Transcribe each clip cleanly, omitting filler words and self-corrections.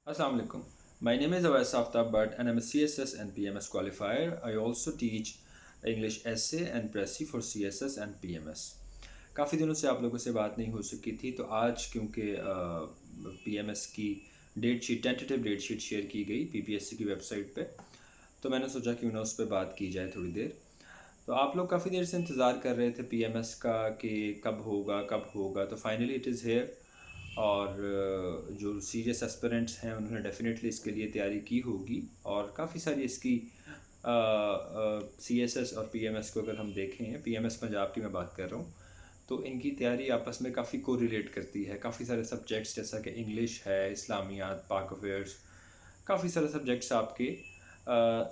Assalamu alaikum. My name is Awais Aftab Bhatt and I'm a CSS and PMS qualifier. I also teach English essay and Pressy for CSS and PMS. काफ़ी दिनों से आप लोगों से बात नहीं हो सकी थी, तो आज क्योंकि PMS की date sheet tentative date sheet share की गई PPSC की वेबसाइट पे, तो मैंने सोचा क्यों ना उस पर बात की जाए थोड़ी देर। तो आप लोग काफ़ी देर से इंतज़ार कर रहे थे PMS का कि कब होगा, तो फाइनली इट इज़ हेयर। और जो सीरियस एस्पिरेंट्स हैं उन्होंने डेफिनेटली इसके लिए तैयारी की होगी, और काफ़ी सारी इसकी CSS और PMS को अगर हम देखें, PMS पंजाब की मैं बात कर रहा हूँ, तो इनकी तैयारी आपस में काफ़ी कोरिलेट करती है। काफ़ी सारे सब्जेक्ट्स जैसा कि इंग्लिश है, इस्लामियात, पाक अफेयर्स, काफ़ी सारे सब्जेक्ट्स आपके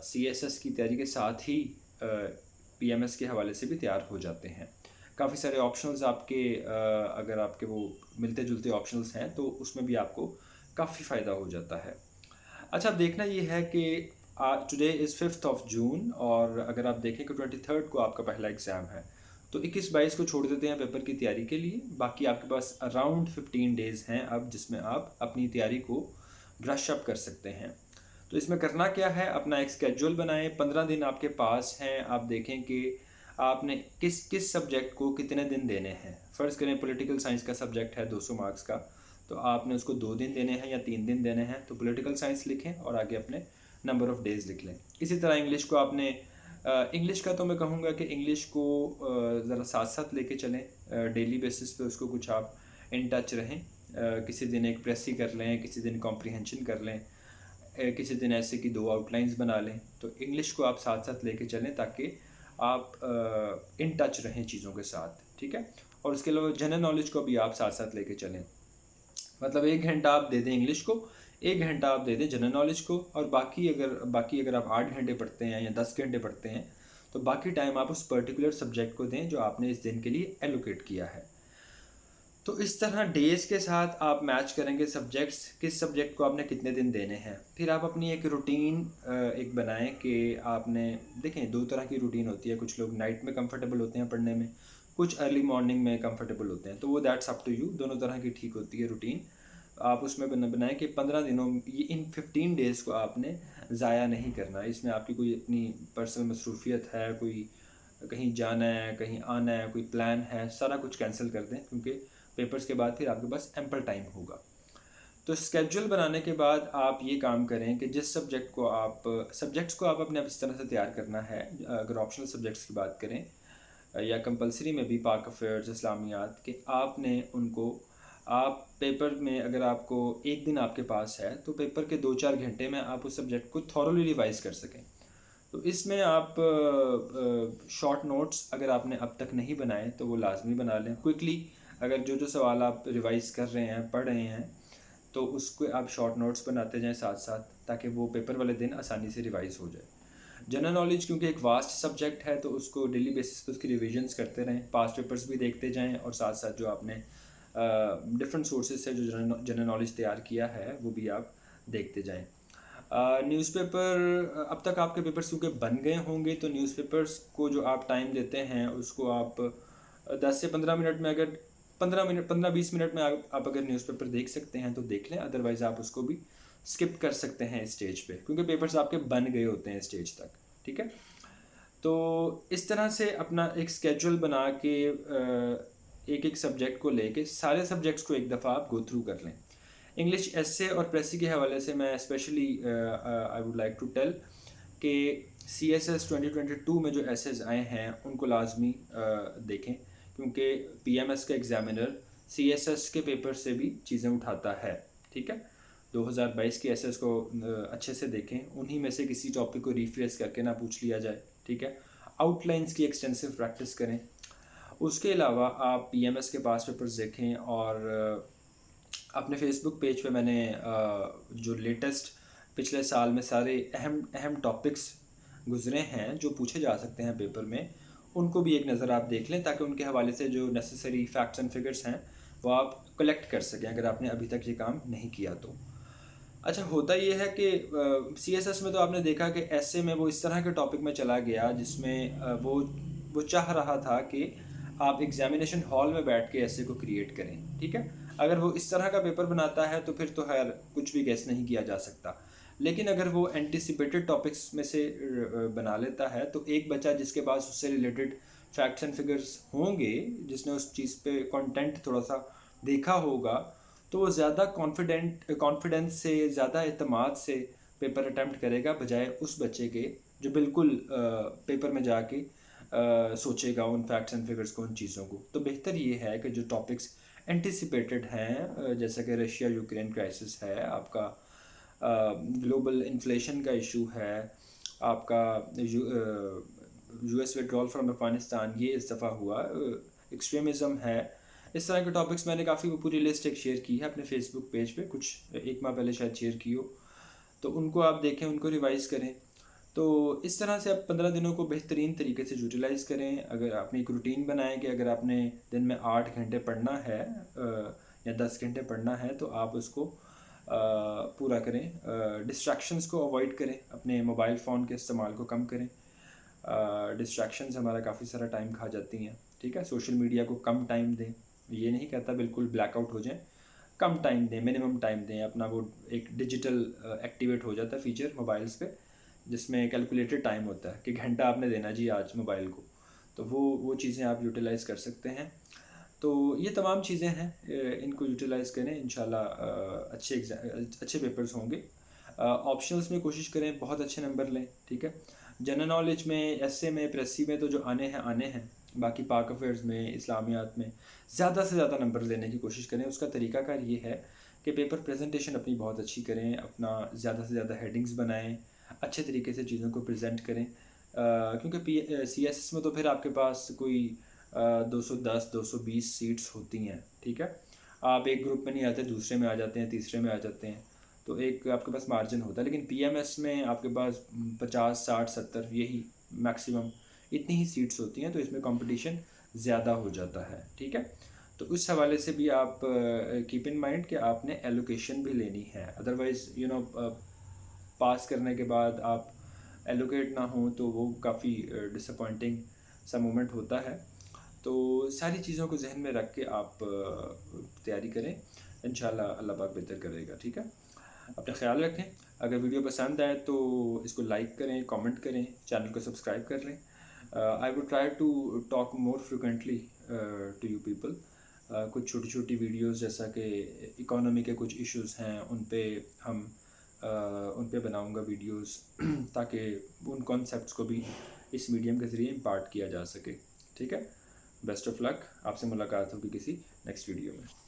CSS की तैयारी के साथ ही PMS के हवाले से भी तैयार हो जाते हैं। काफ़ी सारे ऑप्शनल्स आपके अगर आपके वो मिलते जुलते ऑप्शनल्स हैं तो उसमें भी आपको काफ़ी फ़ायदा हो जाता है। अच्छा, अब देखना ये है कि today is 5th of June, और अगर आप देखें कि 23rd को आपका पहला एग्ज़ाम है, तो 21-22 को छोड़ देते हैं पेपर की तैयारी के लिए। बाकी आपके पास अराउंड 15 डेज़ हैं अब, जिसमें आप अपनी तैयारी को ब्रश अप कर सकते हैं। तो इसमें करना क्या है, अपना एक स्केड्यूल बनाएं। 15 दिन आपके पास हैं। आप देखें कि आपने किस किस सब्जेक्ट को कितने दिन देने हैं। फ़र्ज़ करें पॉलिटिकल साइंस का सब्जेक्ट है 200 मार्क्स का, तो आपने उसको 2 दिन देने हैं या 3 दिन देने हैं, तो पॉलिटिकल साइंस लिखें और आगे अपने नंबर ऑफ़ डेज़ लिख लें। इसी तरह इंग्लिश को आपने इंग्लिश का तो मैं कहूँगा कि इंग्लिश को ज़रा साथ साथ लेके चलें, डेली बेसिस पे उसको कुछ आप इन टच रहें। किसी दिन एक प्रेसी कर लें, किसी दिन कॉम्प्रीहेंशन कर लें, किसी दिन ऐसे कि 2 आउटलाइंस बना लें। तो इंग्लिश को आप साथ साथ लेके चलें ताकि आप इन टच रहें चीज़ों के साथ, ठीक है। और उसके अलावा जनरल नॉलेज को भी आप साथ साथ लेके चलें। मतलब 1 घंटा आप दे दें इंग्लिश को, 1 घंटा आप दे दें जनरल नॉलेज को, और बाकी अगर आप 8 घंटे पढ़ते हैं या 10 घंटे पढ़ते हैं, तो बाकी टाइम आप उस पर्टिकुलर सब्जेक्ट को दें जो आपने इस दिन के लिए एलोकेट किया है। तो इस तरह डेज़ के साथ आप मैच करेंगे सब्जेक्ट्स, किस सब्जेक्ट को आपने कितने दिन देने हैं। फिर आप अपनी एक रूटीन एक बनाएं कि आपने देखें 2 तरह की रूटीन होती है। कुछ लोग नाइट में कंफर्टेबल होते हैं पढ़ने में, कुछ अर्ली मॉर्निंग में कंफर्टेबल होते हैं, तो वो दैट्स अप टू यू। दोनों तरह की ठीक होती है रूटीन। आप उसमें बनाएं कि 15 दिनों ये इन 15 डेज़ को आपने ज़ाया नहीं करना। इसमें आपकी कोई अपनी पर्सनल मसरूफियत है, कोई कहीं जाना है, कहीं आना है, कोई प्लान है, सारा कुछ कैंसिल कर दें, क्योंकि पेपर्स के बाद फिर आपके पास एम्पल टाइम होगा। तो स्केड्यूल बनाने के बाद आप ये काम करें कि जिस सब्जेक्ट्स को आप अपने इस तरह से तैयार करना है। अगर ऑप्शनल सब्जेक्ट्स की बात करें या कंपलसरी में भी पाक अफेयर्स, इस्लामियात के, आपने उनको आप पेपर में अगर आपको एक दिन आपके पास है तो पेपर के 2-4 घंटे में आप उस सब्जेक्ट को थॉरोली रिवाइज़ कर सकें। तो इसमें आप शॉर्ट नोट्स अगर आपने अब तक नहीं बनाए तो वो लाजमी बना लें क्विकली। अगर जो सवाल आप रिवाइज़ कर रहे हैं, पढ़ रहे हैं, तो उसको आप शॉर्ट नोट्स बनाते जाएं साथ साथ, ताकि वो पेपर वाले दिन आसानी से रिवाइज़ हो जाए। जनरल नॉलेज क्योंकि एक वास्ट सब्जेक्ट है, तो उसको डेली बेसिस पे उसकी रिविजन्स करते रहें, पास्ट पेपर्स भी देखते जाएं, और साथ साथ जो आपने डिफरेंट सोर्सेज से जो जनरल नॉलेज तैयार किया है वो भी आप देखते जाएं। न्यूज़पेपर अब तक आपके पेपर्स क्योंकि बन गए होंगे, तो न्यूज़पेपर्स को जो आप टाइम देते हैं उसको आप 10 से 15 मिनट में, अगर 15-20 मिनट में आप अगर न्यूज़पेपर देख सकते हैं तो देख लें, अदरवाइज़ आप उसको भी स्किप कर सकते हैं स्टेज पे, क्योंकि पेपर्स आपके बन गए होते हैं स्टेज तक, ठीक है। तो इस तरह से अपना एक स्केड्यूल बना के एक एक सब्जेक्ट को लेके सारे सब्जेक्ट्स को एक दफ़ा आप गो थ्रू कर लें। इंग्लिश एसे और प्रेसी के हवाले से मैं specially I would like to tell कि CSS 2022 में जो एसेज आए हैं उनको लाजमी देखें, क्योंकि PMS का एग्ज़ामिनर CSS के पेपर से भी चीज़ें उठाता है, ठीक है। 2022 के एसेज को अच्छे से देखें, उन्हीं में से किसी टॉपिक को रिफ्रेश करके ना पूछ लिया जाए, ठीक है। आउटलाइंस की एक्सटेंसिव प्रैक्टिस करें। उसके अलावा आप PMS के पास पेपर्स देखें, और अपने फेसबुक पेज पे मैंने जो लेटेस्ट पिछले साल में सारे अहम टॉपिक्स गुजरे हैं जो पूछे जा सकते हैं पेपर में, उनको भी एक नज़र आप देख लें, ताकि उनके हवाले से जो नेसेसरी फैक्ट्स एंड फिगर्स हैं वो आप कलेक्ट कर सकें, अगर आपने अभी तक ये काम नहीं किया तो। अच्छा, होता ये है कि CSS में तो आपने देखा कि ऐसे में वो इस तरह के टॉपिक में चला गया जिसमें वो चाह रहा था कि आप एग्जामिनेशन हॉल में बैठ के ऐसे को क्रिएट करें, ठीक है। اگر وہ اس طرح کا پیپر بناتا ہے تو پھر تو خیر کچھ بھی گیس نہیں کیا جا سکتا. لیکن اگر وہ اینٹیسپیٹڈ ٹاپکس میں سے بنا لیتا ہے تو ایک بچہ جس کے پاس اس سے ریلیٹڈ فیکٹس اینڈ فگرس ہوں گے، جس نے اس چیز پہ کانٹینٹ تھوڑا سا دیکھا ہوگا، تو وہ زیادہ کانفیڈنس سے، زیادہ اعتماد سے پیپر اٹیمپٹ کرے گا بجائے اس بچے کے جو بالکل پیپر میں جا کے سوچے گا ان فیکٹس اینڈ فگرس کو، ان چیزوں کو. تو بہتر یہ ہے کہ جو ٹاپکس اینٹیسپیٹڈ ہیں، جیسا کہ رشیا یوکرین کرائسس ہے، آپ کا گلوبل انفلیشن کا ایشو ہے، آپ کا U S withdrawal from Afghanistan یہ اس دفعہ ہوا، ایکسٹریمزم ہے، اس طرح کے ٹاپکس میں نے کافی وہ پوری لسٹ ایک شیئر کی ہے اپنے فیس بک پیج پہ، کچھ 1 ماہ پہلے شاید شیئر کی ہو، تو ان کو آپ دیکھیں، ان کو ریوائز کریں. تو اس طرح سے آپ 15 دنوں کو بہترین طریقے سے یوٹیلائز کریں. اگر اپنی ایک روٹین بنائیں کہ اگر آپ نے دن میں 8 گھنٹے پڑھنا ہے یا 10 گھنٹے پڑھنا ہے تو آپ اس کو پورا کریں. ڈسٹریکشنز کو اوائڈ کریں، اپنے موبائل فون کے استعمال کو کم کریں. ڈسٹریکشنز ہمارا کافی سارا ٹائم کھا جاتی ہیں، ٹھیک ہے. سوشل میڈیا کو کم ٹائم دیں، یہ نہیں کہتا بالکل بلیک آؤٹ ہو جائیں، کم ٹائم دیں، منیمم ٹائم دیں. اپنا وہ ایک ڈیجیٹل ایکٹیویٹ ہو جاتا ہے فیچر موبائلس پہ، جس میں کیلکولیٹڈ ٹائم ہوتا ہے کہ گھنٹہ آپ نے دینا جی آج موبائل کو، تو وہ چیزیں آپ یوٹیلائز کر سکتے ہیں. تو یہ تمام چیزیں ہیں، ان کو یوٹیلائز کریں، انشاءاللہ اچھے پیپرز ہوں گے. آپشنلس میں کوشش کریں بہت اچھے نمبر لیں، ٹھیک ہے. جنرل نالج میں، ایسے میں، پریسی میں تو جو آنے ہیں، باقی پاک افیئرز میں، اسلامیات میں زیادہ سے زیادہ نمبر لینے کی کوشش کریں. اس کا طریقہ کار یہ ہے کہ پیپر پریزنٹیشن اپنی بہت اچھی کریں، اپنا زیادہ سے زیادہ ہیڈنگز بنائیں، اچھے طریقے سے چیزوں کو پریزنٹ کریں. کیونکہ سی ایس ایس میں تو پھر آپ کے پاس کوئی 210 220 سیٹس ہوتی ہیں، ٹھیک ہے. آپ ایک گروپ میں نہیں آتے، دوسرے میں آ جاتے ہیں، تیسرے میں آ جاتے ہیں، تو ایک آپ کے پاس مارجن ہوتا ہے. لیکن پی ایم ایس میں آپ کے پاس 50 60 70 یہی میکسیمم اتنی ہی سیٹس ہوتی ہیں، تو اس میں کمپٹیشن زیادہ ہو جاتا ہے، ٹھیک ہے. تو اس حوالے سے بھی آپ کیپ ان مائنڈ کہ آپ نے ایلوکیشن بھی لینی ہے. ادروائز پاس کرنے کے بعد آپ ایلوکیٹ نہ ہوں تو وہ کافی ڈس اپوائنٹنگ سا مومنٹ ہوتا ہے. تو ساری چیزوں کو ذہن میں رکھ کے آپ تیاری کریں، انشاءاللہ اللہ پاک بہتر کرے گا، ٹھیک ہے. اپنا خیال رکھیں. اگر ویڈیو پسند آئے تو اس کو لائک کریں، کامنٹ کریں، چینل کو سبسکرائب کر لیں. I would try to talk more frequently to you people. کچھ چھوٹی چھوٹی ویڈیوز جیسا کہ اکانومی کے کچھ ایشوز ہیں ان پہ بناؤں گا ویڈیوز تاکہ ان کانسیپٹس کو بھی اس میڈیم کے ذریعے امپارٹ کیا جا سکے، ٹھیک ہے. بیسٹ آف لک. آپ سے ملاقات ہوگی کسی نیکسٹ ویڈیو میں.